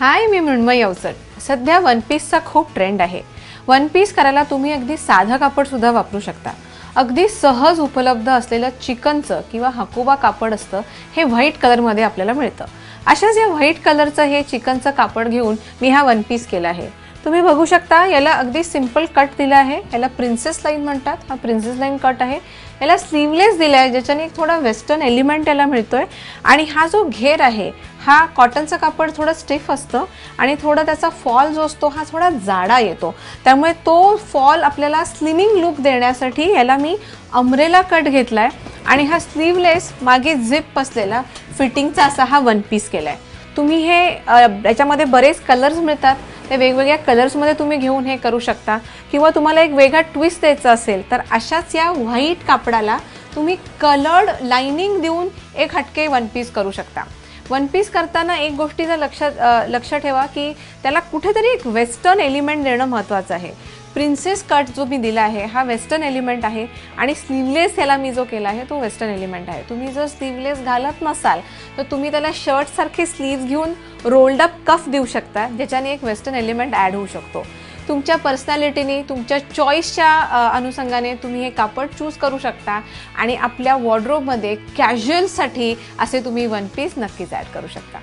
हाय, मी मृण्मयी अवचट। सध्या वन पीसचा खूप ट्रेंड आहे। वन पीस करायला तुम्ही अगदी साधं कापड सुद्धा वापरू शकता। अगदी सहज उपलब्ध असलेलं चिकनचं किंवा हकोबा कापड असतं, हे व्हाईट कलरमध्ये आपल्याला मिळतं। अशाच या व्हाईट कलरचं हे चिकनचं कापड घेऊन मी हा वन पीस केला आहे। तुम्ही बघू शकता, याला अगदी सिंपल कट दिला आहे। याला प्रिन्सेस लाइन म्हणतात। हा प्रिन्सेस लाइन कट आहे। याला स्लीवलेस दिला आहे, ज्याच्याने एक थोडा वेस्टर्न एलिमेंट याला मिळतोय। आणि हा जो घेर आहे, हा कॉटनचं कापड थोडं स्टिफ असतं आणि थोडा त्याचा फॉल जो असतो हा थोडा जाडा येतो। त्यामुळे तो फॉल आपल्याला स्लिमिंग लुक देण्यासाठी याला मी अम्ब्रेला कट घेतलाय आणि हा स्लीवलेस मागे झिप असलेला फिटिंगचा असा हा वन पीस केलाय। तुम्ही हे याच्यामध्ये बरेच कलर्स मिळतात, ते वेगवेगळ्या कलर्समध्ये तुम्ही घेऊन हे करू शकता। किंवा तुम्हाला एक वेगळा ट्विस्ट द्यायचा असेल तर अशाच या व्हाईट कापडाला तुम्ही कलर्ड लाइनिंग देऊन एक हटके वन पीस करू शकता। वन पीस करताना एक गोष्टीचं लक्ष ठेवा की त्याला कुठेतरी एक वेस्टर्न एलिमेंट देणं महत्त्वाचं आहे। प्रिन्सेस कट जो मी दिला आहे हा वेस्टर्न एलिमेंट आहे आणि स्लीवलेस याला मी जो केला आहे तो वेस्टर्न एलिमेंट आहे। तुम्ही जर स्लीवलेस घालत नसाल तर तुम्ही त्याला शर्ट सारखे स्लीव्स घेऊन रोल्ड अप कफ देऊ शकता, ज्याच्याने एक वेस्टर्न एलिमेंट ॲड होऊ शकतो। तुमच्या पर्सनॅलिटीने, तुमच्या चॉईसच्या अनुषंगाने तुम्ही हे कापड चूज करू शकता आणि आपल्या वॉर्डरोबमध्ये कॅज्युअलसाठी असे तुम्ही वन पीस नक्कीच ॲड करू शकता।